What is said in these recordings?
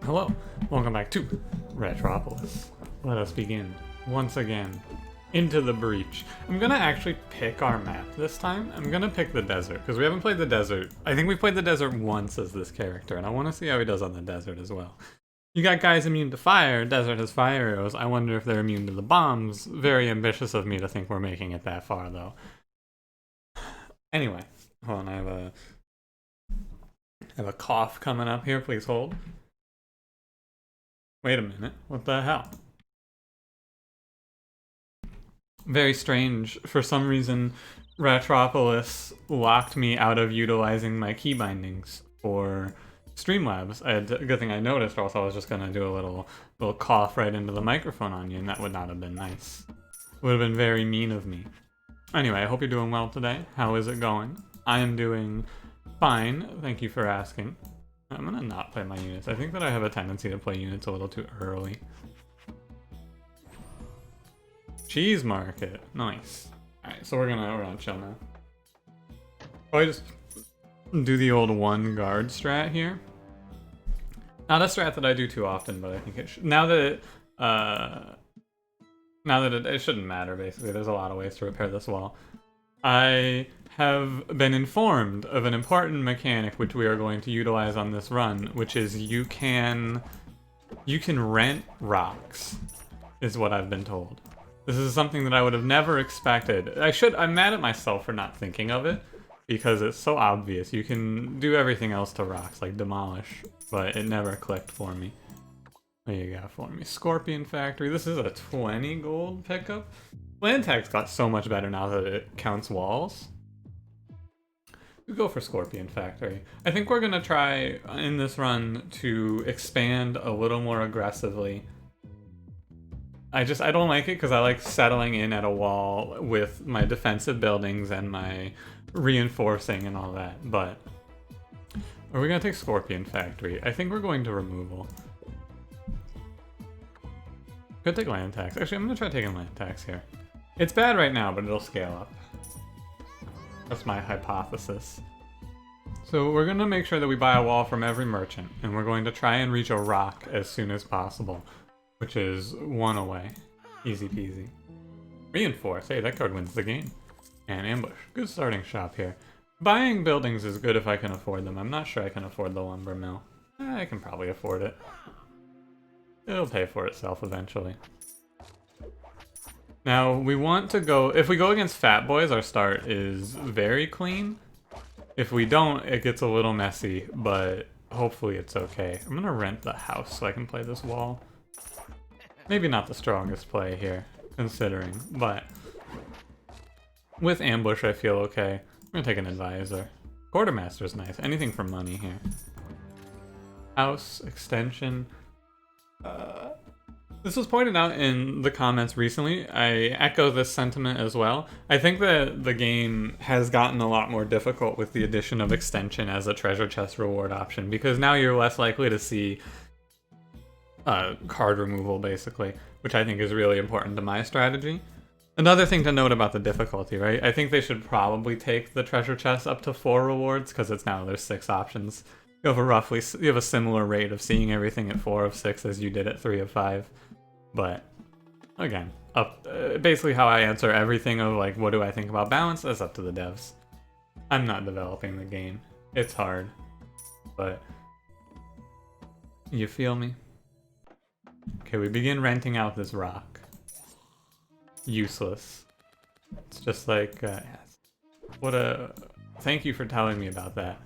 Hello, welcome back to Ratropolis. Let us begin, once again, into the breach. I'm gonna actually pick our map this time. I'm gonna pick the desert, because we haven't played the desert. I think we've played the desert once as this character, and I want to see how he does on the desert as well. You got guys immune to fire, desert has fire arrows. I wonder if they're immune to the bombs. Very ambitious of me to think we're making it that far, though. Anyway, hold on, I have a cough coming up here, please hold. Wait a minute, what the hell? Very strange. For some reason, Ratropolis locked me out of utilizing my key bindings for Streamlabs. A good thing I noticed, or else I was just gonna do a little cough right into the microphone on you, and that would not have been nice. Would have been very mean of me. Anyway, I hope you're doing well today. How is it going? I am doing fine, thank you for asking. I'm gonna not play my units. I think that I have a tendency to play units a little too early. Cheese market, nice. Alright, so we're gonna chill now. Probably just do the old one guard strat here. Not a strat that I do too often, but I think it should. Now that it shouldn't matter, basically. There's a lot of ways to repair this wall. I have been informed of an important mechanic which we are going to utilize on this run, which is you can rent rocks, is what I've been told. This is something that I would have never expected. I'm mad at myself for not thinking of it, because it's so obvious. You can do everything else to rocks, like demolish, but it never clicked for me. What do you got for me? Scorpion Factory. This is a 20 gold pickup. Land tag's got so much better now that it counts walls. We go for Scorpion Factory. I think we're gonna try in this run to expand a little more aggressively. I don't like it because I like settling in at a wall with my defensive buildings and my reinforcing and all that, but are we gonna take Scorpion Factory? I think we're going to removal. Could take land tax. Actually, I'm gonna try taking land tax here. It's bad right now, but it'll scale up. That's my hypothesis. So we're gonna make sure that we buy a wall from every merchant, and we're going to try and reach a rock as soon as possible, which is one away. Easy peasy. Reinforce. Hey, that card wins the game. And ambush. Good starting shop here. Buying buildings is good if I can afford them. I'm not sure I can afford the lumber mill. I can probably afford it. It'll pay for itself eventually. Now, we want to go... If we go against Fat Boys, our start is very clean. If we don't, it gets a little messy, but hopefully it's okay. I'm gonna rent the house so I can play this wall. Maybe not the strongest play here, considering, but... With ambush, I feel okay. I'm gonna take an advisor. Quartermaster's nice. Anything for money here. House, extension... This was pointed out in the comments recently. I echo this sentiment as well. I think that the game has gotten a lot more difficult with the addition of extension as a treasure chest reward option, because now you're less likely to see card removal, basically, which I think is really important to my strategy. Another thing to note about the difficulty, right? I think they should probably take the treasure chest up to 4 rewards, because there's 6 options. You have a similar rate of seeing everything at 4 of 6 as you did at 3 of 5. But again, basically how I answer everything of like, what do I think about balance? That's up to the devs. I'm not developing the game. It's hard, but you feel me? Okay, we begin renting out this rock. Useless. It's just like, thank you for telling me about that.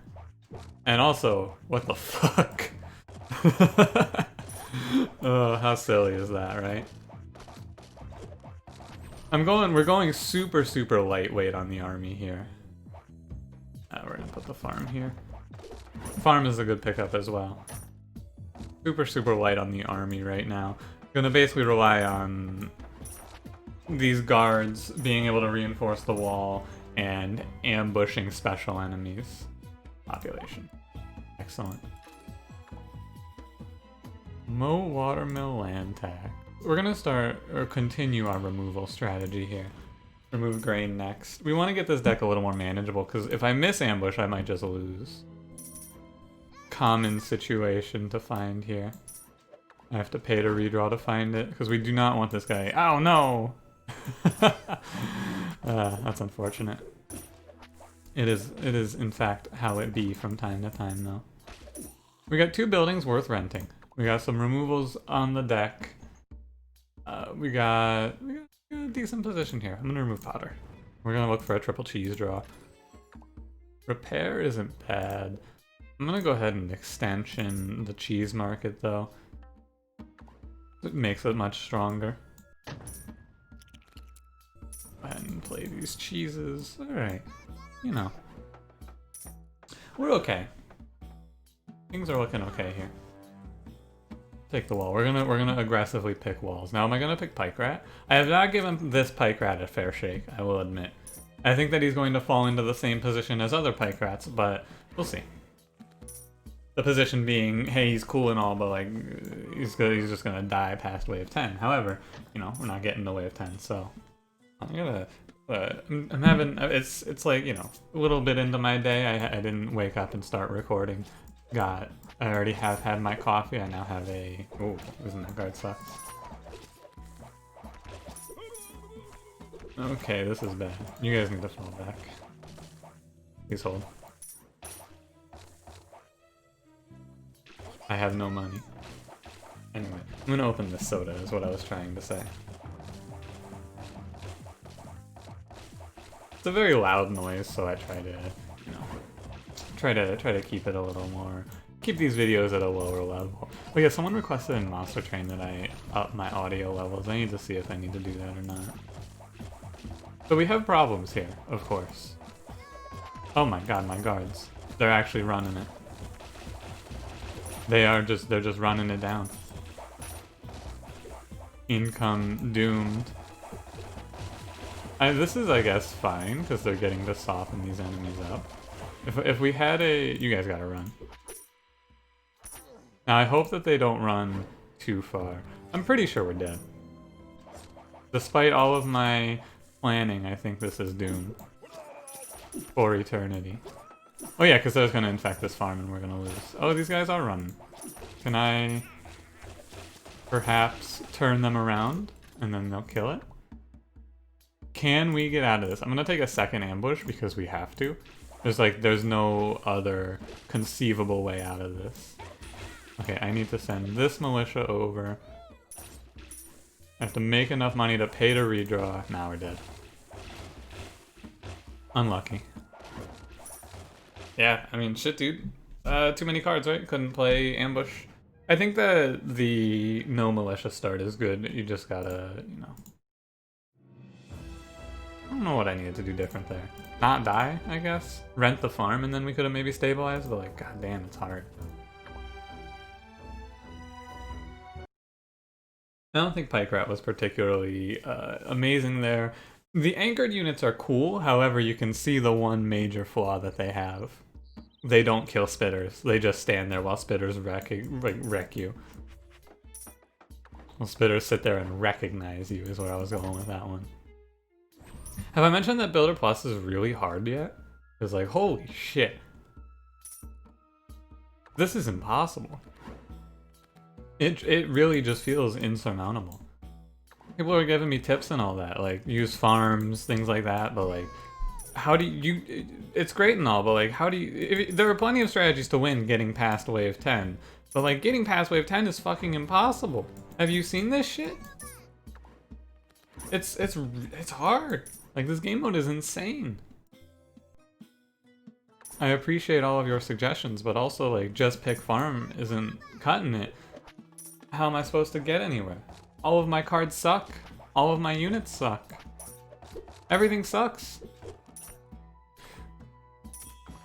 And also, what the fuck? Oh, how silly is that, right? We're going super, super lightweight on the army here. We're gonna put the farm here. Farm is a good pickup as well. Super, super light on the army right now. Gonna basically rely on these guards being able to reinforce the wall and ambushing special enemies. Population. Excellent. Mow watermill land tag. We're gonna continue our removal strategy here. Remove grain next. We want to get this deck a little more manageable, because if I miss ambush, I might just lose. common situation to find here. I have to pay to redraw to find it, because we do not want this guy. Oh no! That's unfortunate. It is in fact how it be from time to time though. We got 2 buildings worth renting. We got some removals on the deck. We got a decent position here. I'm gonna remove Potter. We're gonna look for a triple cheese draw. Repair isn't bad. I'm gonna go ahead and extension the cheese market though. It makes it much stronger. Go ahead and play these cheeses. Alright. You know. We're okay. Things are looking okay here. Take the wall. We're gonna aggressively pick walls. Now am I gonna pick Pike Rat? I have not given this Pike Rat a fair shake, I will admit. I think that he's going to fall into the same position as other Pike Rats, but we'll see. The position being, hey, he's cool and all, but like, he's just gonna die past wave 10. However, you know, we're not getting to wave 10, so I'm gonna. I'm having. It's like, you know, a little bit into my day. I didn't wake up and start recording. I already have had my coffee. I now have a. Oh, isn't that guard sucks? Okay, this is bad. You guys need to fall back. Please hold. I have no money. Anyway, I'm gonna open this soda is what I was trying to say. It's a very loud noise, so I try to, you know, try to keep it a little more, keep these videos at a lower level. Oh yeah, someone requested in Monster Train that I up my audio levels. I need to see if I need to do that or not. So we have problems here, of course. Oh my god, my guards. They're actually running it. They're just running it down. Income doomed. This is, I guess, fine, because they're getting to soften these enemies up. If we had a... You guys gotta run. Now, I hope that they don't run too far. I'm pretty sure we're dead. Despite all of my planning, I think this is doomed. For eternity. Oh yeah, because I was going to infect this farm and we're going to lose. Oh, these guys are running. Can I perhaps turn them around and then they'll kill it? Can we get out of this? I'm going to take a second ambush because we have to. There's no other conceivable way out of this. Okay, I need to send this militia over. I have to make enough money to pay to redraw. Now we're dead. Unlucky. Yeah, I mean, shit, dude. Too many cards, right? Couldn't play ambush. I think that the no militia start is good. You just gotta, you know. I don't know what I needed to do different there. Not die, I guess. Rent the farm, and then we could have maybe stabilized, but like, god damn, it's hard. I don't think Pike Rat was particularly amazing there. The anchored units are cool, however, you can see the one major flaw that they have. They don't kill spitters. They just stand there while spitters wreck you. Well, spitters sit there and recognize you is where I was going with that one. Have I mentioned that Builder Plus is really hard yet? It's like, holy shit. This is impossible. It really just feels insurmountable. People are giving me tips and all that, like use farms, things like that, but like, how do you, it's great and all, but like, how do you, there are plenty of strategies to win getting past wave 10, but like, getting past wave 10 is fucking impossible. Have you seen this shit? It's hard. Like, this game mode is insane. I appreciate all of your suggestions, but also like, just pick farm isn't cutting it. How am I supposed to get anywhere? All of my cards suck. All of my units suck. Everything sucks.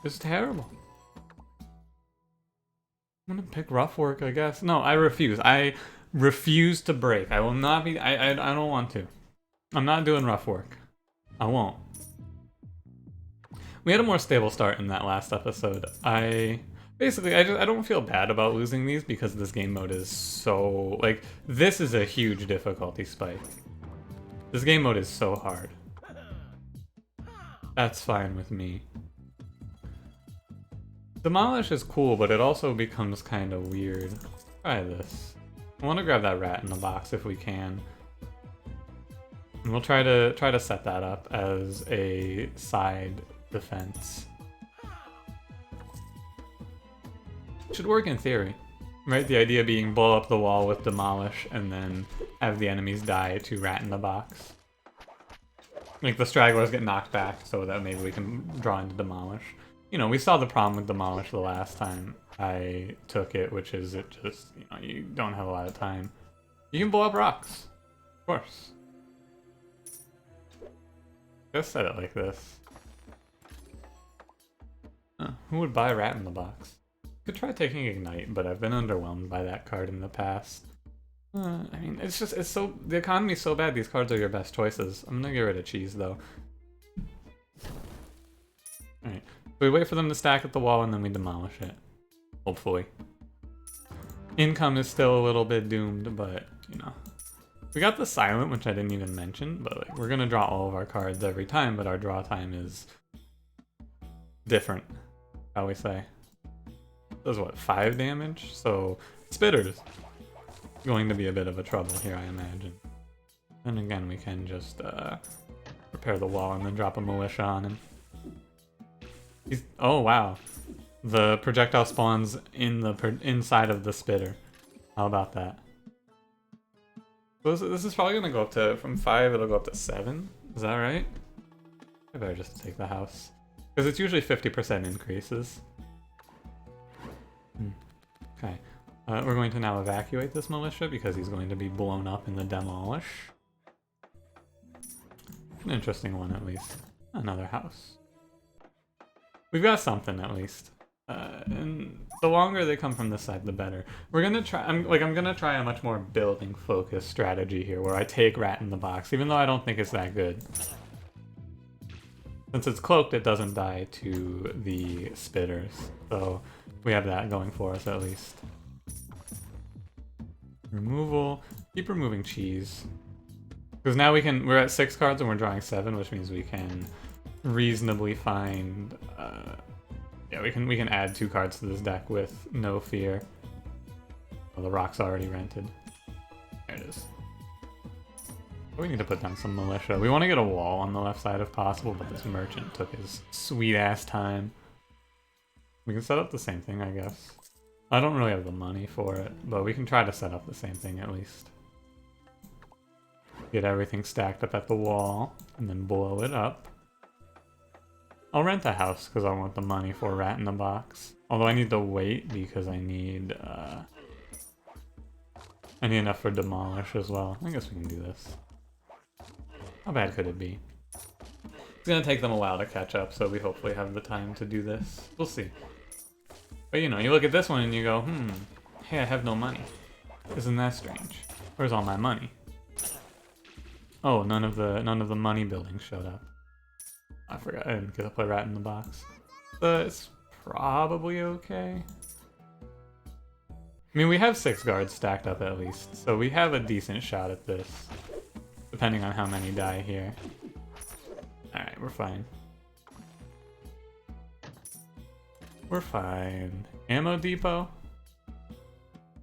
It's terrible. I'm gonna pick rough work, I guess. No, I refuse. I refuse to break. I will not be... I don't want to. I'm not doing rough work. I won't. We had a more stable start in that last episode. Basically, I don't feel bad about losing these because this game mode is so... Like, this is a huge difficulty spike. This game mode is so hard. That's fine with me. Demolish is cool, but it also becomes kind of weird. Try this. I want to grab that rat in the box if we can. And we'll try to set that up as a side defense. Should work in theory, right? The idea being blow up the wall with Demolish and then have the enemies die to rat in the box. Like the stragglers get knocked back so that maybe we can draw into Demolish. You know, we saw the problem with Demolish the last time I took it, which is it just, you know, you don't have a lot of time. You can blow up rocks, of course. Just set it like this. Who would buy Rat in the Box? Could try taking Ignite, but I've been underwhelmed by that card in the past. I mean, it's so, the economy's so bad, these cards are your best choices. I'm gonna get rid of Cheese, though. Alright, we wait for them to stack at the wall and then we demolish it. Hopefully. Income is still a little bit doomed, but, you know. We got the Silent, which I didn't even mention, but like, we're gonna draw all of our cards every time, but our draw time is different, shall we say. Does what, 5 damage? So, Spitter's going to be a bit of a trouble here, I imagine. And again, we can just repair the wall and then drop a Militia on him. Oh wow, the projectile spawns in the inside of the Spitter. How about that? So this is probably gonna go up to, from 5, it'll go up to 7. Is that right? I better just take the house, because it's usually 50% increases. Okay, we're going to now evacuate this Militia because he's going to be blown up in the Demolish. An interesting one, at least. Another house. We've got something, at least. And the longer they come from this side, the better. We're gonna try. I'm gonna try a much more building-focused strategy here, where I take Rat in the Box, even though I don't think it's that good. Since it's cloaked, it doesn't die to the Spitters, so we have that going for us at least. Removal. Keep removing Cheese, because now we're at 6 cards and we're drawing 7, which means we can reasonably find. Yeah, we can add 2 cards to this deck with no fear. Well, the rock's already rented. There it is. We need to put down some Militia. We want to get a wall on the left side if possible, but this merchant took his sweet ass time. We can set up the same thing, I guess. I don't really have the money for it, but we can try to set up the same thing at least. Get everything stacked up at the wall, and then blow it up. I'll rent a house because I want the money for Rat in the Box. Although I need to wait because I need enough for Demolish as well. I guess we can do this. How bad could it be? It's gonna take them a while to catch up, so we hopefully have the time to do this. We'll see. But you know, you look at this one and you go, hey, I have no money. Isn't that strange? Where's all my money? Oh, none of the money buildings showed up. I forgot, I didn't get to play Rat in the Box. But it's probably okay. I mean, we have 6 guards stacked up at least, so we have a decent shot at this. Depending on how many die here. Alright, we're fine. We're fine. Ammo depot?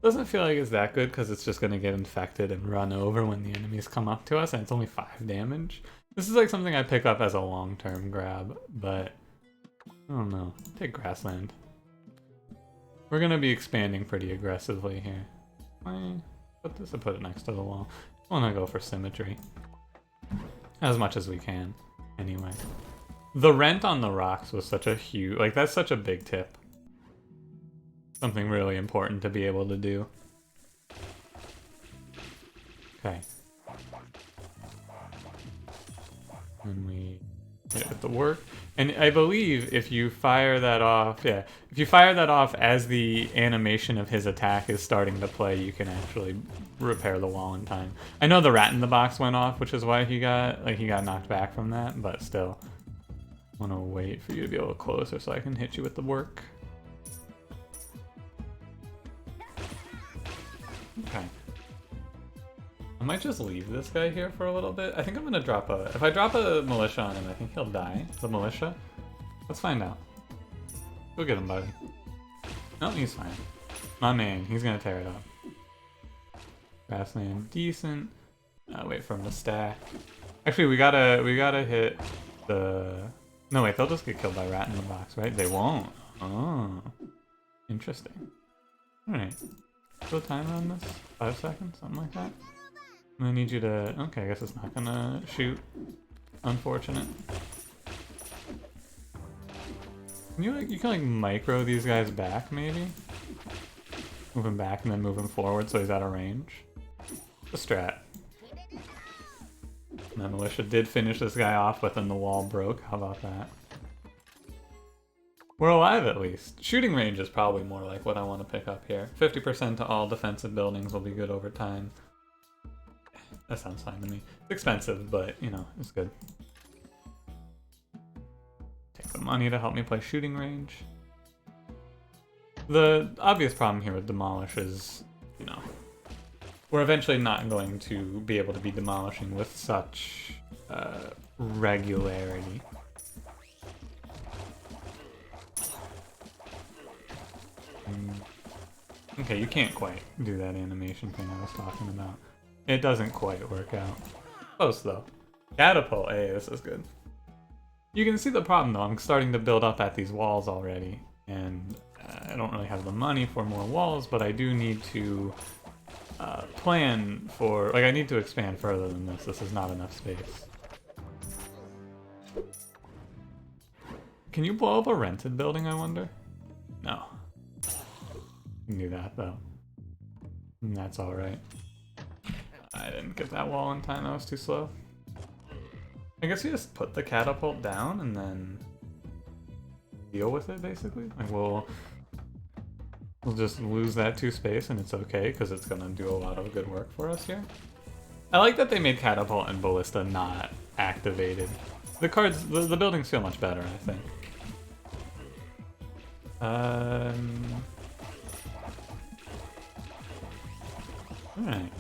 Doesn't feel like it's that good because it's just going to get infected and run over when the enemies come up to us, and it's only 5 damage. This is like something I pick up as a long-term grab, but I don't know. Take Grassland. We're going to be expanding pretty aggressively here. Put this and put it next to the wall. I want to go for symmetry. As much as we can, anyway. The rent on the rocks was such a huge... Like, that's such a big tip. Something really important to be able to do. Okay. And we hit it with the work. And I believe if you fire that off... Yeah, if you fire that off as the animation of his attack is starting to play, you can actually repair the wall in time. I know the Rat in the Box went off, which is why he got knocked back from that, but still. I want to wait for you to be a little closer so I can hit you with the work. Okay. I might just leave this guy here for a little bit. I think I'm gonna drop a... If I drop a Militia on him, I think he'll die. The Militia? Let's find out. Go get him, buddy. No, he's fine. My man, he's gonna tear it up. Grassland, decent. Wait for him to stack. Actually, we gotta hit the... No, wait, they'll just get killed by rat in the box, right? They won't. Oh, interesting. Alright. Still timer on this? 5 seconds? Something like that? I'm gonna need you to... Okay, I guess it's not gonna shoot. Unfortunate. You can like micro these guys back, maybe? Move him back and then move him forward so he's out of range. The strat. And then Militia did finish this guy off, but then the wall broke. How about that? We're alive at least. Shooting range is probably more like what I want to pick up here. 50% to all defensive buildings will be good over time. That sounds fine to me. It's expensive, but, you know, it's good. Take the money to help me play shooting range. The obvious problem here with Demolish is, you know, we're eventually not going to be able to be demolishing with such regularity. Okay, you can't quite do that animation thing I was talking about. It doesn't quite work out. Close though. Catapult, hey, this is good. You can see the problem though, I'm starting to build up at these walls already, and I don't really have the money for more walls, but I do need to plan for, like I need to expand further than this. This is not enough space. Can you blow up a rented building, I wonder? No. You can do that though. And that's alright. I didn't get that wall in time, that was too slow. I guess you just put the catapult down and then deal with it, basically. Like we'll just lose that 2 space and it's okay, because it's gonna do a lot of good work for us here. I like that they made catapult and ballista not activated. The cards, the buildings feel much better, I think. Alright.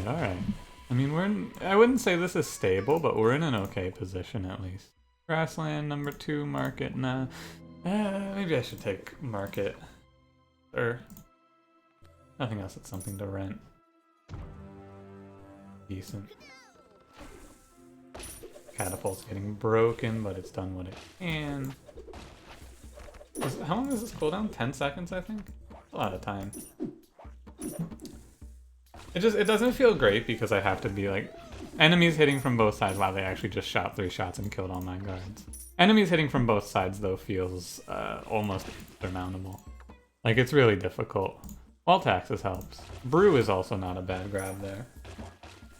Alright. I mean, we're in, I wouldn't say this is stable, but we're in an okay position at least. Grassland, number 2, market, nah. Maybe I should take market. Or nothing else, it's something to rent. Decent. Catapult's getting broken, but it's done what it can. How long is this cooldown? 10 seconds, I think? A lot of time. It doesn't feel great because I have to be like, enemies hitting from both sides. Wow, they actually just shot 3 shots and killed all my guards. Enemies hitting from both sides though feels almost insurmountable. Like it's really difficult. Wall taxes helps. Brew is also not a bad grab there,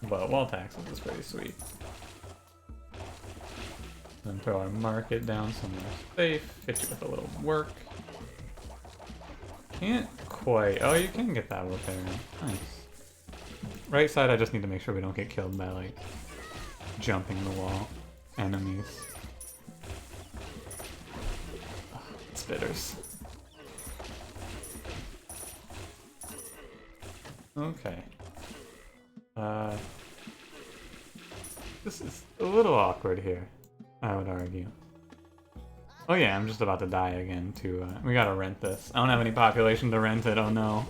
but wall taxes is pretty sweet. Then throw our market down somewhere safe. Hit you with a little work. Can't quite. Oh, you can get that repair. Nice. Right side, I just need to make sure we don't get killed by, like, jumping the wall enemies. Ugh, spitters. Okay. This is a little awkward here, I would argue. Oh yeah, I'm just about to die again, too. We gotta rent this. I don't have any population to rent it, oh no.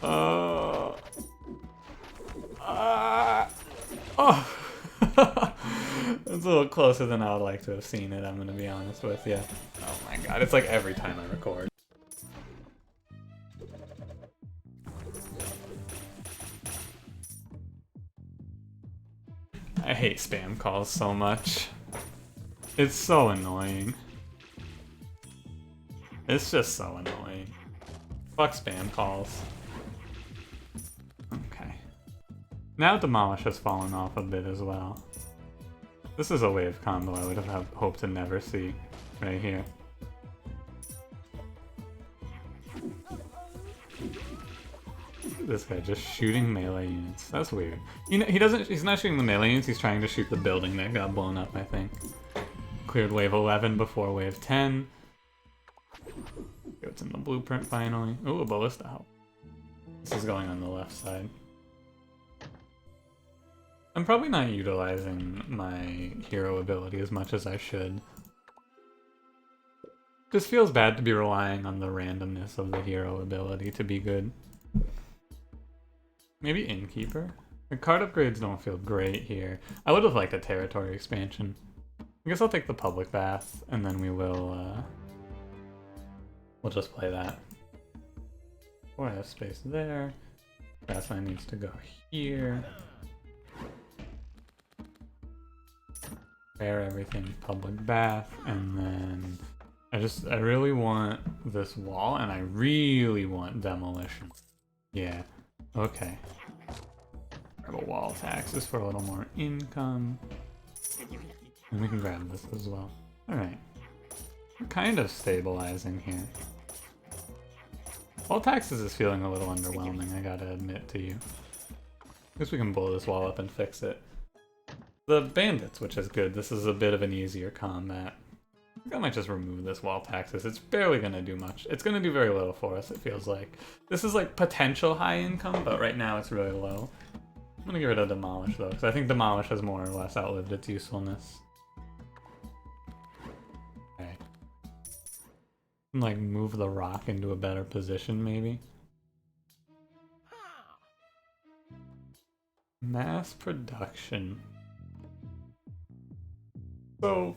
Oh. It's a little closer than I would like to have seen it, I'm gonna be honest with you. Oh my god, it's like every time I record. I hate spam calls so much. It's so annoying. It's just so annoying. Fuck spam calls. Okay. Now Demolish has fallen off a bit as well. This is a wave combo I would have hoped to never see right here. This guy just shooting melee units. That's weird. You know, he's not shooting the melee units, he's trying to shoot the building that got blown up, I think. Cleared wave 11 before wave 10. What's in the blueprint finally? Ooh, a ballista help. This is going on the left side. I'm probably not utilizing my hero ability as much as I should. Just feels bad to be relying on the randomness of the hero ability to be good. Maybe Innkeeper? The card upgrades don't feel great here. I would have liked a territory expansion. I guess I'll take the public bath, and then we'll just play that. Oh, I have space there. Grassland needs to go here. Repair everything, public bath, and then I really want this wall, and I really want demolition. Yeah, okay. Grab a wall taxes for a little more income. And we can grab this as well. Alright. We're kind of stabilizing here. Wall taxes is feeling a little underwhelming, I gotta admit to you. I guess we can blow this wall up and fix it. The bandits, which is good. This is a bit of an easier combat. I think I might just remove this wall taxes. It's barely gonna do much. It's gonna do very little for us, it feels like. This is like potential high income, but right now it's really low. I'm gonna get rid of Demolish though, because I think Demolish has more or less outlived its usefulness. Okay. Like move the rock into a better position maybe. Mass production. So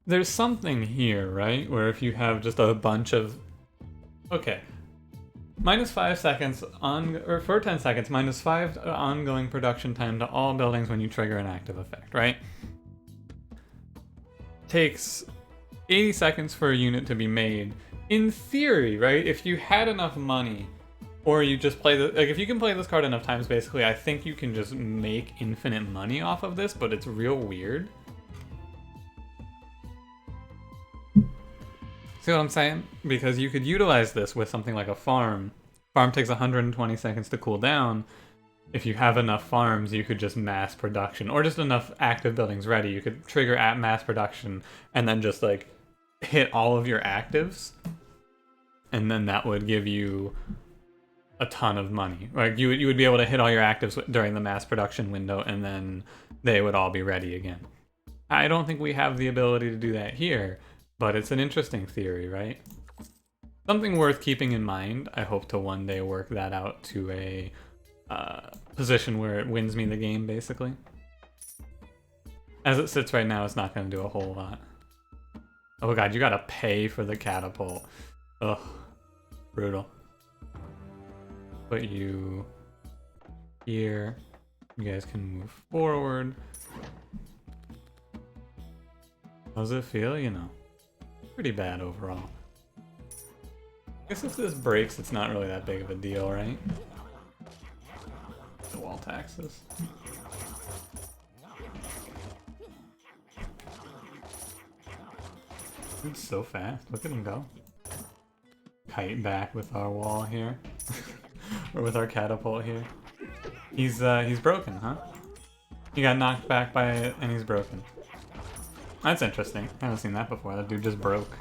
there's something here, right? Where if you have just a bunch of... Okay. Minus 5 seconds on, or for 10 seconds, minus 5 ongoing production time to all buildings when you trigger an active effect, right? Takes 80 seconds for a unit to be made. In theory, right? If you had enough money, or you just play the, like if you can play this card enough times, basically, I think you can just make infinite money off of this, but it's real weird. See what I'm saying? Because you could utilize this with something like a farm. Farm takes 120 seconds to cool down. If you have enough farms, you could just mass production, or just enough active buildings ready. You could trigger at mass production and then just like hit all of your actives. And then that would give you a ton of money. Like you would be able to hit all your actives during the mass production window, and then they would all be ready again. I don't think we have the ability to do that here, but it's an interesting theory, right? Something worth keeping in mind. I hope to one day work that out to a position where it wins me the game, basically. As it sits right now, it's not going to do a whole lot. Oh god, you gotta pay for the catapult. Ugh. Brutal. Put you here. You guys can move forward. How's it feel? You know, pretty bad overall. I guess if this breaks, it's not really that big of a deal, right? The wall taxes. It's so fast. Look at him go. Kite back with our wall here. Or with our catapult here. He's broken, huh? He got knocked back by it and he's broken. That's interesting. I haven't seen that before. That dude just broke.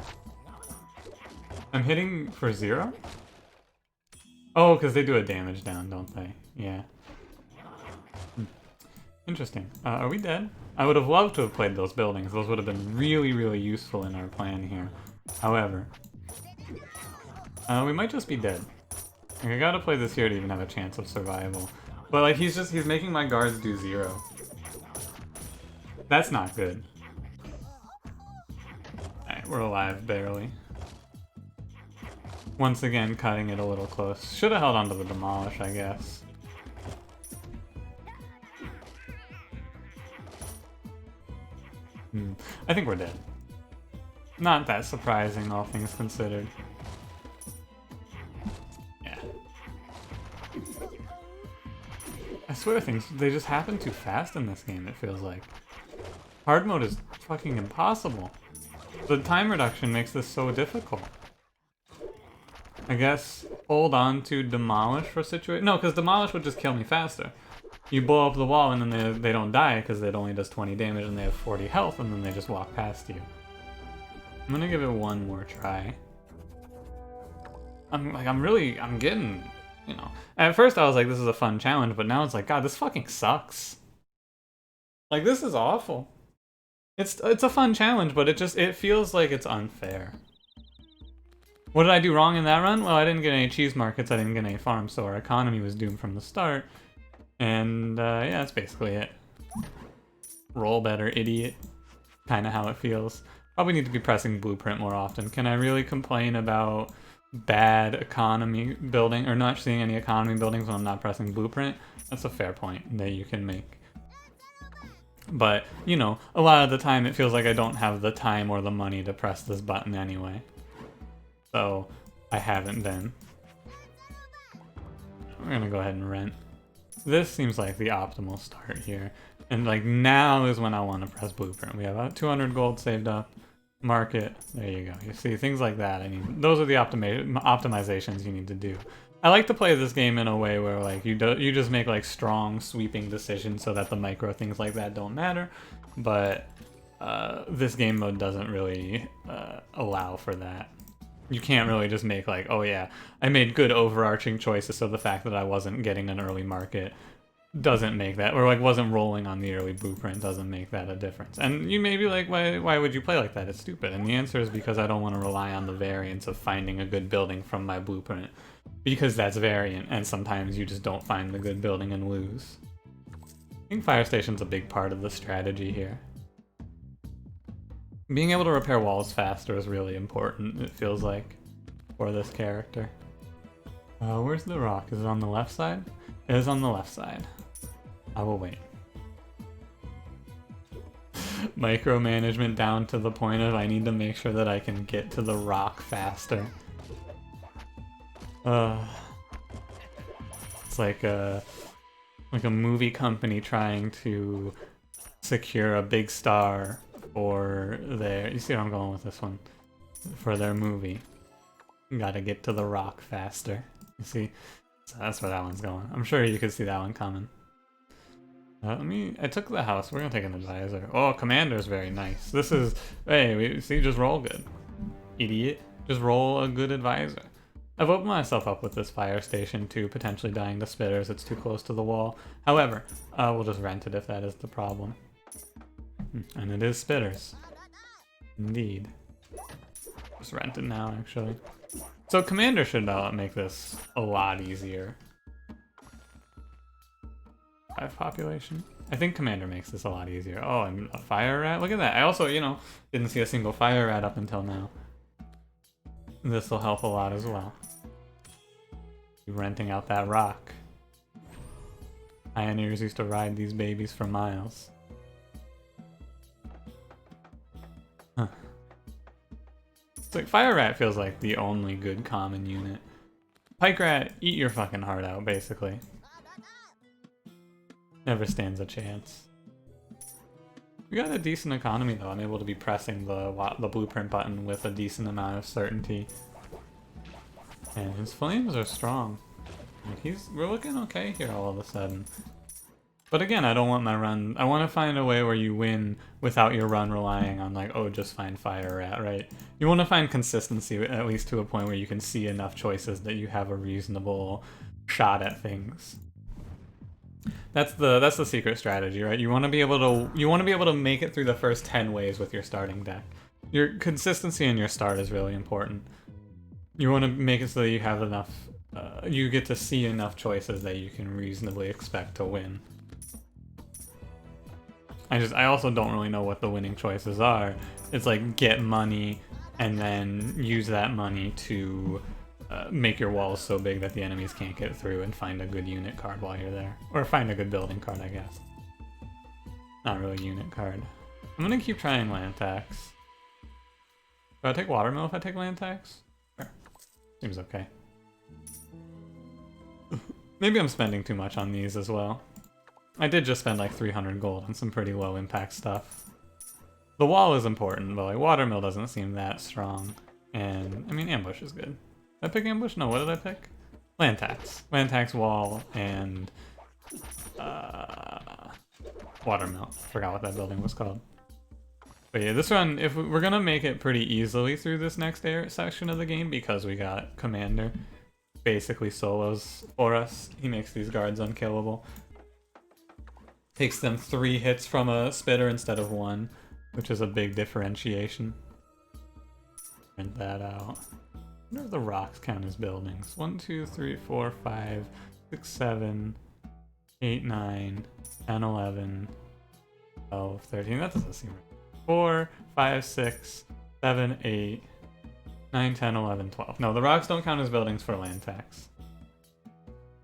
I'm hitting for 0? Oh, because they do a damage down, don't they? Yeah. Interesting. Are we dead? I would have loved to have played those buildings. Those would have been really, really useful in our plan here. However, we might just be dead. Like, I gotta play this here to even have a chance of survival. But like he's making my guards do 0. That's not good. Alright, we're alive barely. Once again, cutting it a little close. Should have held on to the Demolish, I guess. I think we're dead. Not that surprising, all things considered. Yeah. I swear they just happen too fast in this game, it feels like. Hard mode is fucking impossible. The time reduction makes this so difficult. I guess hold on to Demolish for situation. No, because Demolish would just kill me faster. You blow up the wall and then they don't die because it only does 20 damage and they have 40 health, and then they just walk past you. I'm gonna give it one more try. I'm getting you know. At first I was like, this is a fun challenge, but now it's like, God, this fucking sucks. Like, this is awful. It's a fun challenge, but it feels like it's unfair. What did I do wrong in that run? Well, I didn't get any cheese markets, I didn't get any farms, so our economy was doomed from the start. And yeah, that's basically it. Roll better, idiot. Kinda how it feels. Probably need to be pressing blueprint more often. Can I really complain about bad economy building, or not seeing any economy buildings when I'm not pressing blueprint? That's a fair point that you can make. But, you know, a lot of the time it feels like I don't have the time or the money to press this button anyway. So, I haven't been. We're gonna go ahead and rent. This seems like the optimal start here. And like now is when I want to press blueprint. We have about 200 gold saved up. Market. There you go. You see, things like that. I mean, those are the optimizations you need to do. I like to play this game in a way where like you just make like strong sweeping decisions so that the micro things like that don't matter. But this game mode doesn't really allow for that. You can't really just make like, oh yeah, I made good overarching choices, so the fact that I wasn't getting an early market doesn't make that, or like wasn't rolling on the early blueprint doesn't make that a difference. And you may be like, why would you play like that? It's stupid. And the answer is because I don't want to rely on the variance of finding a good building from my blueprint. Because that's variant, and sometimes you just don't find the good building and lose. I think fire station's a big part of the strategy here. Being able to repair walls faster is really important, it feels like, for this character. Where's the rock? Is it on the left side? It is on the left side. I will wait. Micromanagement down to the point of I need to make sure that I can get to the rock faster. It's like a movie company trying to secure a big star for their, you see where I'm going with this one, for their movie. You gotta get to the rock faster. You see? So that's where that one's going. I'm sure you could see that one coming. I took the house. We're gonna take an advisor. Oh, commander's very nice. This is, hey, see, just roll good. Idiot. Just roll a good advisor. I've opened myself up with this fire station to potentially dying to spitters. It's too close to the wall. However, we'll just rent it if that is the problem. And it is spitters. Indeed. Just rent it now, actually. So commander should make this a lot easier. 5 population. I think commander makes this a lot easier. Oh, and a fire rat? Look at that. I also, you know, didn't see a single fire rat up until now. This will help a lot as well. Renting out that rock. Pioneers used to ride these babies for miles. Huh. It's like fire rat feels like the only good common unit. Pike rat, eat your fucking heart out, basically. Never stands a chance. We got a decent economy though. I'm able to be pressing the blueprint button with a decent amount of certainty. And his flames are strong. Like we're looking okay here all of a sudden. But again, I don't want my run, I want to find a way where you win without your run relying on like, oh, just find fire rat, right? You want to find consistency at least to a point where you can see enough choices that you have a reasonable shot at things. That's the secret strategy, right? You want to be able to make it through the first 10 ways with your starting deck. Your consistency in your start is really important. You want to make it so that you have enough, you get to see enough choices that you can reasonably expect to win. I also don't really know what the winning choices are. It's like get money and then use that money to make your walls so big that the enemies can't get through and find a good unit card while you're there. Or find a good building card, I guess. Not really unit card. I'm gonna keep trying land tax. Do I take watermill if I take land tax? Sure. Seems okay. Maybe I'm spending too much on these as well. I did just spend like 300 gold on some pretty low impact stuff. The wall is important, but like watermill doesn't seem that strong. And I mean ambush is good. Did I pick ambush? No, what did I pick? Land tax. Land tax, wall, and watermill. Forgot what that building was called. But yeah, this run, if we're gonna make it pretty easily through this next section of the game because we got commander. basically solos for us. He makes these guards unkillable. Takes them 3 hits from a spitter instead of 1, which is a big differentiation. Print that out. I wonder if the rocks count as buildings. 1, 2, 3, 4, 5, 6, 7, 8, 9, 10, 11, 12, 13. That doesn't seem right. 4, 5, 6, 7, 8, 9, 10, 11, 12. No, the rocks don't count as buildings for land tax.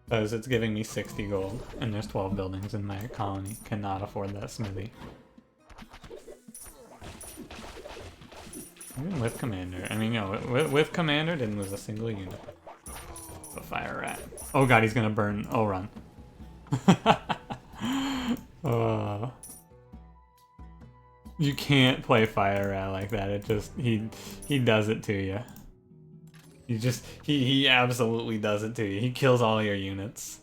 Because it's giving me 60 gold, and there's 12 buildings in my colony. Cannot afford that smithy. Even with Commander. I mean, with Commander, didn't lose a single unit. The fire rat. Oh god, he's gonna burn. Oh, run. You can't play fire rat like that. It just, he does it to you. He absolutely does it to you. He kills all your units.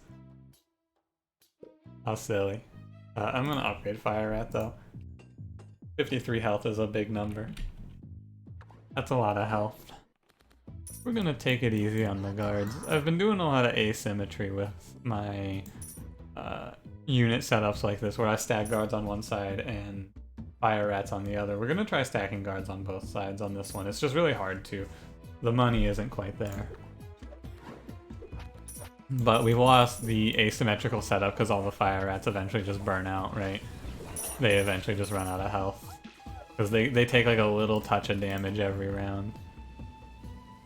How silly. I'm gonna upgrade Fire Rat though. 53 health is a big number. That's a lot of health. We're gonna take it easy on the guards. I've been doing a lot of asymmetry with my unit setups like this, where I stack guards on one side and Fire Rats on the other. We're gonna try stacking guards on both sides on this one. It's just really hard to. The money isn't quite there. But we lost the asymmetrical setup because all the Fire Rats eventually just burn out, right? They eventually just run out of health. Because they take like a little touch of damage every round.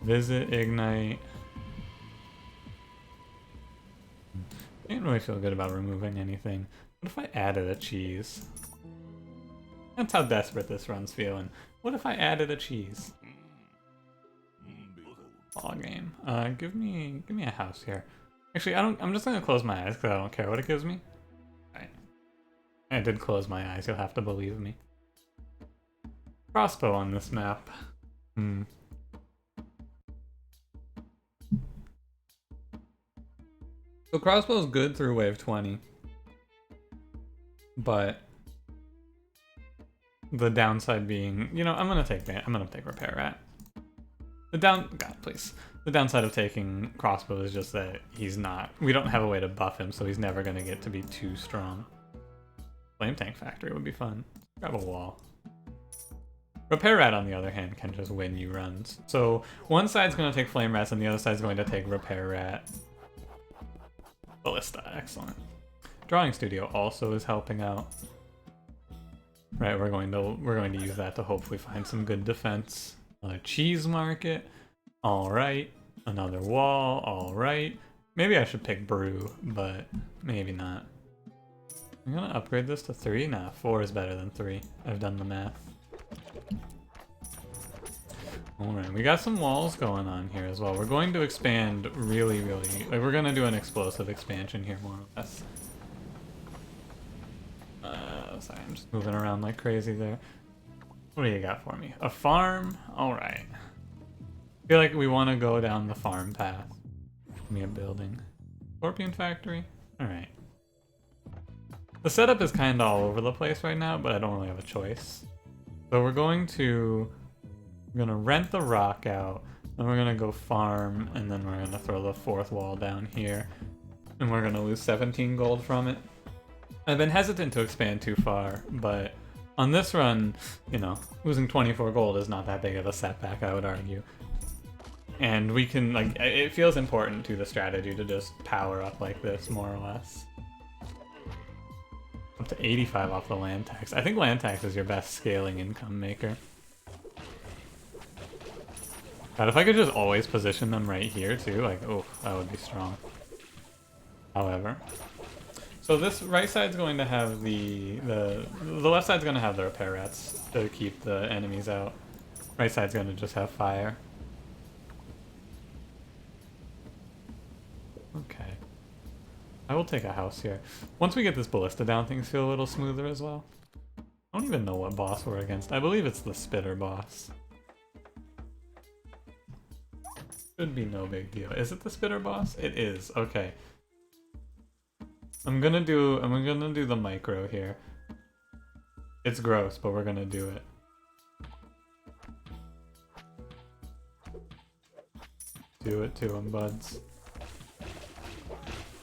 Visit, Ignite. Can't really feel good about removing anything. What if I added a cheese? That's how desperate this run's feeling. What if I added a cheese? Ball game. Give me a house here. Actually, I'm just gonna close my eyes because I don't care what it gives me. Right. I did close my eyes. You'll have to believe me. Crossbow on this map. So crossbow's good through wave 20, but the downside being, you know, I'm gonna take Repair Rat. God, please. The downside of taking crossbow is just that we don't have a way to buff him, so he's never gonna get to be too strong. Flame Tank Factory would be fun. Grab a wall. Repair Rat, on the other hand, can just win you runs. So one side's gonna take Flame Rats and the other side's going to take Repair Rat. Ballista, excellent. Drawing Studio also is helping out. Right, we're going to use that to hopefully find some good defense. Another cheese market. Alright. Another wall. Alright. Maybe I should pick brew, but maybe not. I'm gonna upgrade this to 3. Nah, 4 is better than 3. I've done the math. Alright, we got some walls going on here as well. We're going to expand really, like we're gonna do an explosive expansion here more or less. Sorry, I'm just moving around like crazy there. What do you got for me? A farm? Alright. I feel like we want to go down the farm path. Give me a building. Scorpion Factory? Alright. The setup is kind of all over the place right now, but I don't really have a choice. So we're going to rent the rock out, then we're gonna go farm, and then we're gonna throw the 4th wall down here. And we're gonna lose 17 gold from it. I've been hesitant to expand too far, but on this run, you know, losing 24 gold is not that big of a setback, I would argue. And we can, like, it feels important to the strategy to just power up like this, more or less. Up to 85 off the land tax. I think land tax is your best scaling income maker. God, if I could just always position them right here too, like, oh, that would be strong. However. So this right side's going to have the left side's going to have the Repair Rats to keep the enemies out. Right side's going to just have fire. Okay. I will take a house here. Once we get this ballista down, things feel a little smoother as well. I don't even know what boss we're against. I believe it's the spitter boss. Should be no big deal. Is it the spitter boss? It is. Okay. I'm gonna do the micro here. It's gross, but we're gonna do it. Do it to him, buds.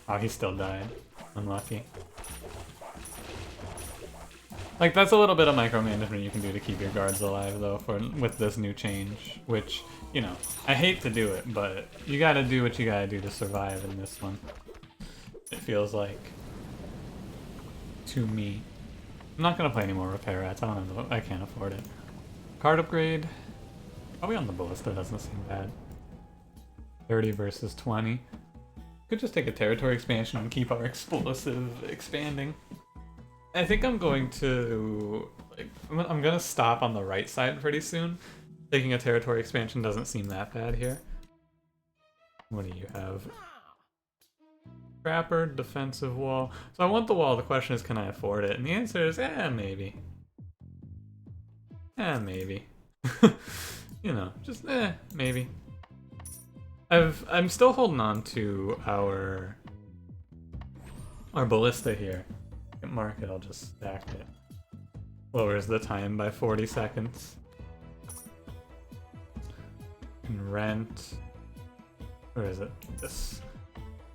Oh, he still died. Unlucky. Like, that's a little bit of micromanagement you can do to keep your guards alive, though, with this new change. Which, you know, I hate to do it, but you gotta do what you gotta do to survive in this one. It feels like. To me. I'm not gonna play any more repair rats. I can't afford it. Card upgrade. Probably on the ballista doesn't seem bad. 30 versus 20. Could just take a territory expansion and keep our explosive expanding. I think I'm going to... like, I'm gonna stop on the right side pretty soon. Taking a territory expansion doesn't seem that bad here. What do you have? Trapper, defensive wall. So I want the wall, the question is, can I afford it? And the answer is, maybe. Maybe. You know, just, maybe. I'm still holding on to our ballista here. Mark it, I'll just stack it. Lowers the time by 40 seconds. And rent. Where is it? This.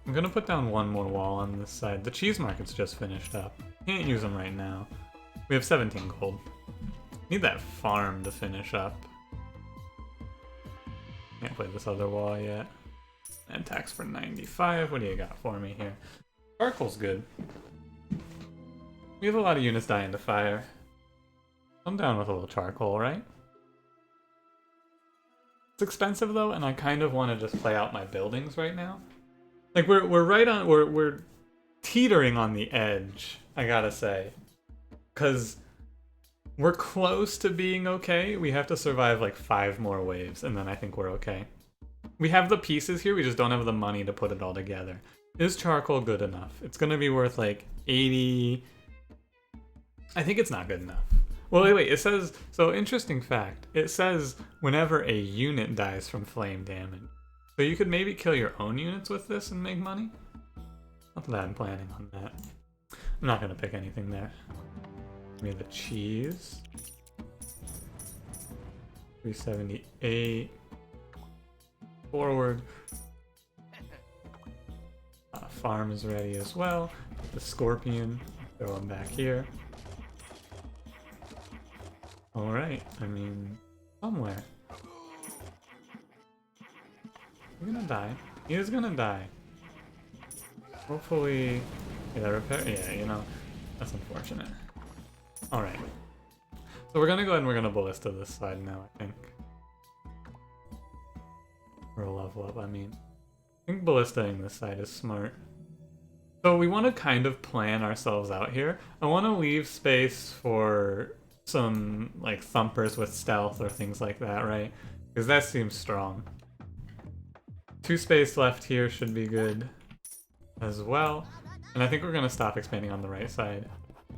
I'm gonna put down one more wall on this side. The cheese market's just finished up. Can't use them right now. We have 17 gold. Need that farm to finish up. Can't play this other wall yet. And tax for 95. What do you got for me here? Charcoal's good. We have a lot of units dying to fire. I'm down with a little charcoal, right? It's expensive though, and I kind of want to just play out my buildings right now. Like we're right on, we're teetering on the edge, I gotta say. 'Cause we're close to being okay. We have to survive like 5 more waves, and then I think we're okay. We have the pieces here, we just don't have the money to put it all together. Is charcoal good enough? It's gonna be worth like 80... I think it's not good enough. Well, wait, it says... So, interesting fact. It says whenever a unit dies from flame damage. So you could maybe kill your own units with this and make money? Not that I'm planning on that. I'm not gonna pick anything there. We have the cheese. 378. Forward. Farm is ready as well. The scorpion. Throw him back here. Alright, I mean, somewhere. He's gonna die. He is gonna die. Hopefully... Yeah, repair... Yeah, you know, that's unfortunate. Alright. So we're gonna go ahead and we're gonna ballista this side now, I think. Or level up, I mean. I think ballistaing this side is smart. So we want to kind of plan ourselves out here. I want to leave space for some like thumpers with stealth or things like that, right? Because that seems strong. 2 space left here should be good as well. And I think we're going to stop expanding on the right side.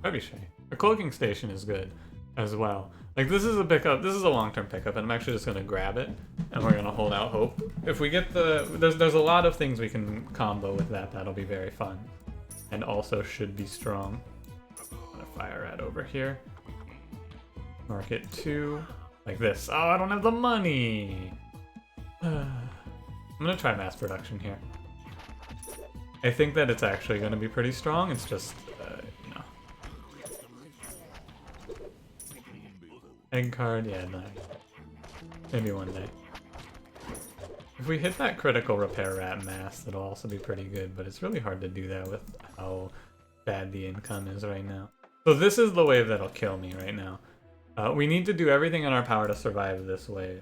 Trebuchet. A cloaking station is good as well. Like this is a pickup, this is a long-term pickup, and I'm actually just going to grab it and we're going to hold out hope. If we get the... There's a lot of things we can combo with that, that'll be very fun. And also should be strong. I'm going to fire rat over here. Market 2. Like this. Oh, I don't have the money! I'm going to try mass production here. I think that it's actually going to be pretty strong, it's just, you know. Egg card, yeah, no. Maybe one day. If we hit that critical repair rat mass, it'll also be pretty good, but it's really hard to do that with how bad the income is right now. So this is the wave that'll kill me right now. We need to do everything in our power to survive this wave.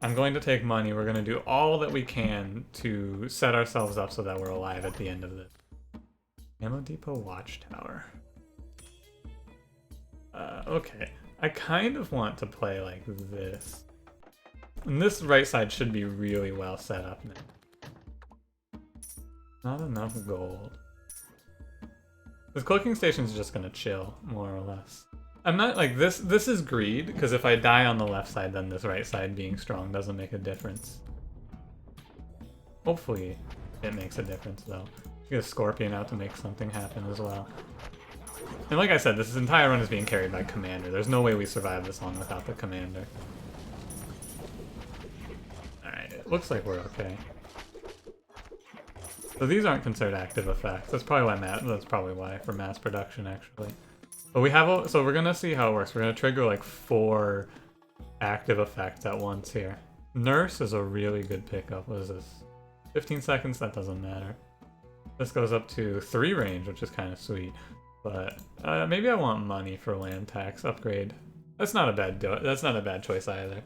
I'm going to take money, we're going to do all that we can to set ourselves up so that we're alive at the end of this. Ammo Depot Watchtower. Okay. I kind of want to play like this. And this right side should be really well set up now. Not enough gold. This cloaking station's just gonna chill, more or less. I'm not like this is greed, because if I die on the left side, then this right side being strong doesn't make a difference. Hopefully it makes a difference though. Get a scorpion out to make something happen as well. And like I said, this entire run is being carried by Commander. There's no way we survive this long without the Commander. Alright, it looks like we're okay. So these aren't considered active effects. That's probably why for mass production actually. But we have so we're gonna see how it works. We're gonna trigger like 4 active effects at once here. Nurse is a really good pickup. What is this? 15 seconds? That doesn't matter. This goes up to 3 range, which is kind of sweet. But maybe I want money for land tax upgrade. That's not a bad choice either.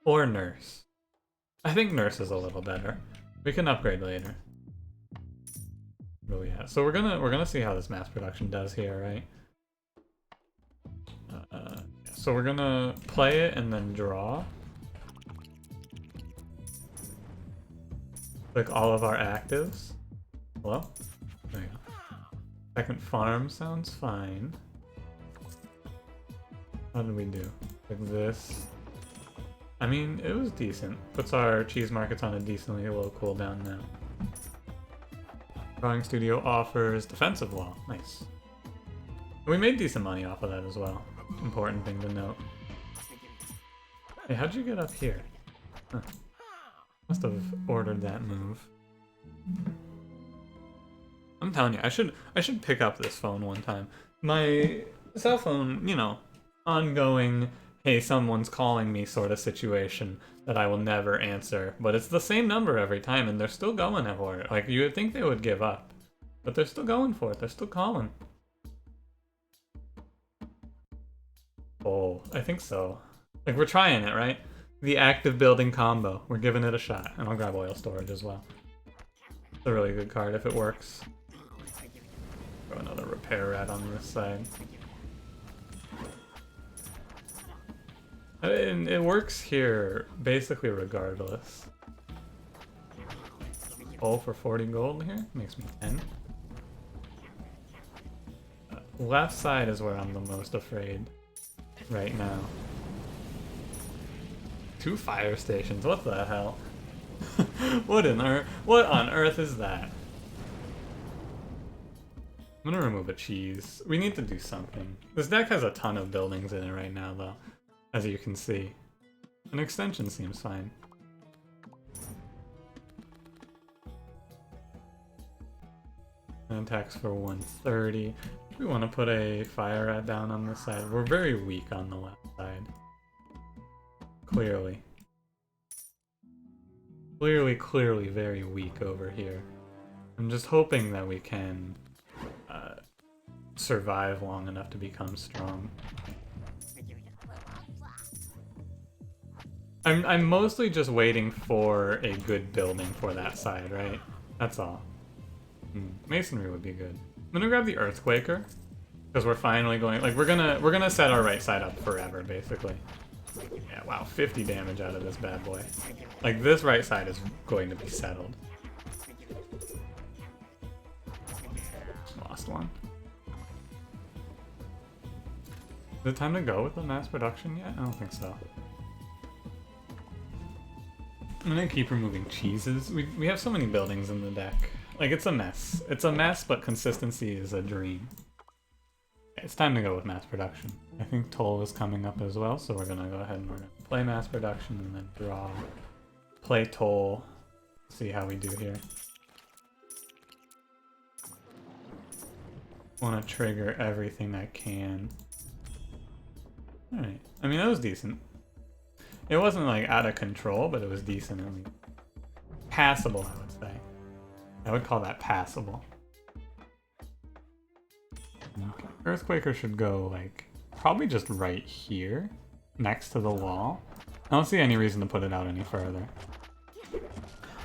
Or nurse. I think nurse is a little better. We can upgrade later. But yeah, so we're gonna see how this mass production does here, right? So we're gonna play it and then draw. Click all of our actives. Hello? There you go. Second farm sounds fine. How did we do? Like this. I mean, it was decent. Puts our cheese markets on a decently low cooldown now. Drawing Studio offers defensive wall. Nice. And we made decent money off of that as well. Important thing to note. Hey, how'd you get up here? Huh. Must have ordered that move. I'm telling you, I should pick up this phone one time. My cell phone, you know, ongoing, hey, someone's calling me sort of situation that I will never answer. But it's the same number every time, and they're still going for it. Like, you would think they would give up. But they're still going for it. They're still calling. Oh, I think so. Like, we're trying it, right? The active building combo. We're giving it a shot. And I'll grab oil storage as well. It's a really good card if it works. Throw another repair rat on this side. And it works here basically regardless. Oh, for 40 gold here? Makes me 10. Left side is where I'm the most afraid right now. 2 fire stations, what the hell? What on earth is that? I'm gonna remove a cheese. We need to do something. This deck has a ton of buildings in it right now though, as you can see. An extension seems fine. Attacks for 130. We want to put a fire rat down on this side. We're very weak on the left side. Clearly. Clearly very weak over here. I'm just hoping that we can survive long enough to become strong. I'm mostly just waiting for a good building for that side, right? That's all. Masonry would be good. I'm gonna grab the Earthquaker because we're finally going. Like we're gonna set our right side up forever, basically. Yeah, wow, 50 damage out of this bad boy. Like this right side is going to be settled. Lost one. Is it time to go with the mass production yet? I don't think so. I'm gonna keep removing cheeses. We have so many buildings in the deck. Like, it's a mess. It's a mess, but consistency is a dream. It's time to go with mass production. I think Toll is coming up as well, so we're gonna go ahead and we're gonna play mass production and then draw. Play Toll. See how we do here. Want to trigger everything I can. Alright. I mean, that was decent. It wasn't, like, out of control, but it was decent. I mean, passable, I would say. I would call that passable. Okay. Earthquaker should go, like, probably just right here, next to the wall. I don't see any reason to put it out any further.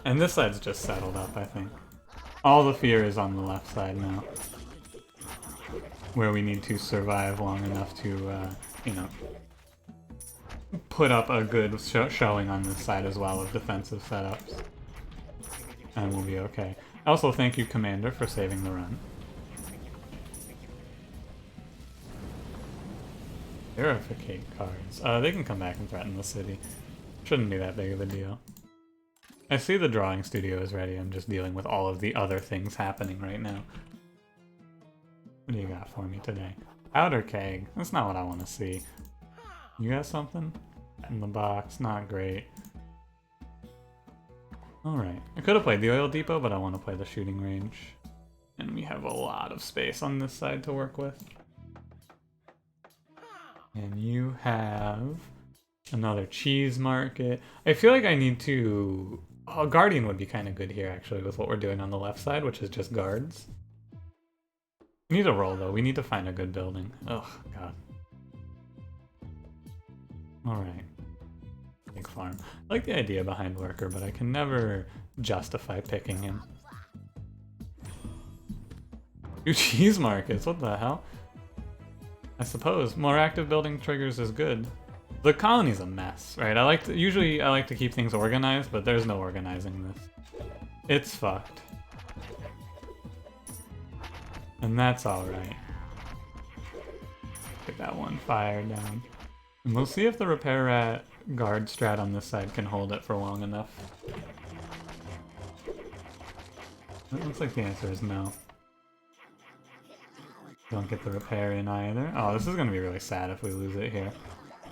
And this side's just settled up, I think. All the fear is on the left side now. Where we need to survive long enough to, you know, put up a good showing on this side as well of defensive setups. And we'll be okay. Also, thank you, Commander, for saving the run. Verificate cards. They can come back and threaten the city. Shouldn't be that big of a deal. I see the drawing studio is ready. I'm just dealing with all of the other things happening right now. What do you got for me today? Powder keg. That's not what I want to see. You got something? In the box. Not great. Alright, I could have played the oil depot, but I want to play the shooting range. And we have a lot of space on this side to work with. And you have another cheese market. I feel like I need to... Oh, Guardian would be kind of good here, actually, with what we're doing on the left side, which is just guards. We need a roll, though. We need to find a good building. Oh, God. Alright. Big farm. I like the idea behind worker, but I can never justify picking him. 2 cheese markets, what the hell? I suppose more active building triggers is good. The colony's a mess, right? Usually I like to keep things organized, but there's no organizing this. It's fucked. And that's alright. Get that one fire down. And we'll see if the repair rat guard strat on this side can hold it for long enough. It looks like the answer is no. Don't get the repair in either. Oh, this is gonna be really sad if we lose it here,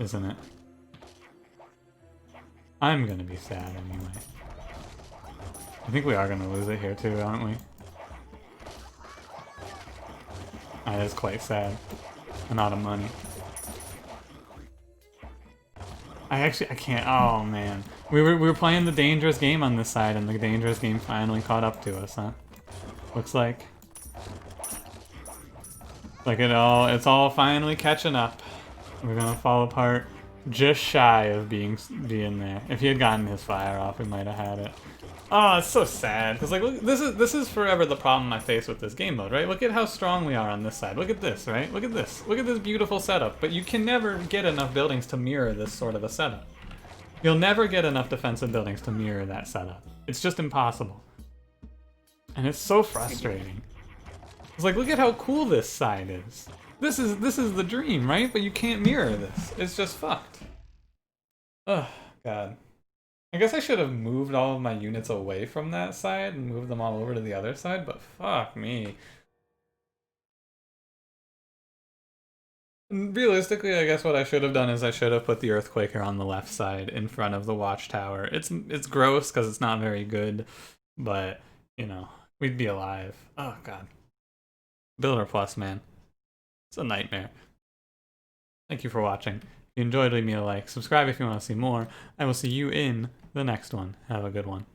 isn't it? I'm gonna be sad anyway. I think we are gonna lose it here too, aren't we? That is quite sad. I'm out of money. I can't, oh man. We were playing the dangerous game on this side, and the dangerous game finally caught up to us, huh? Looks like. Like it's all finally catching up. We're gonna fall apart just shy of being there. If he had gotten his fire off, we might have had it. Oh, it's so sad. Because like, look, this is forever the problem I face with this game mode, right? Look at how strong we are on this side. Look at this, right? Look at this. Look at this beautiful setup. But you can never get enough buildings to mirror this sort of a setup. You'll never get enough defensive buildings to mirror that setup. It's just impossible. And it's so frustrating. It's like, look at how cool this side is. This is the dream, right? But you can't mirror this. It's just fucked. Ugh, God. I guess I should have moved all of my units away from that side and moved them all over to the other side, but fuck me. Realistically, I guess what I should have done is I should have put the Earthquaker on the left side in front of the watchtower. It's gross because it's not very good, but, you know, we'd be alive. Oh, God. Builder Plus, man. It's a nightmare. Thank you for watching. If you enjoyed, leave me a like. Subscribe if you want to see more. I will see you in the next one. Have a good one.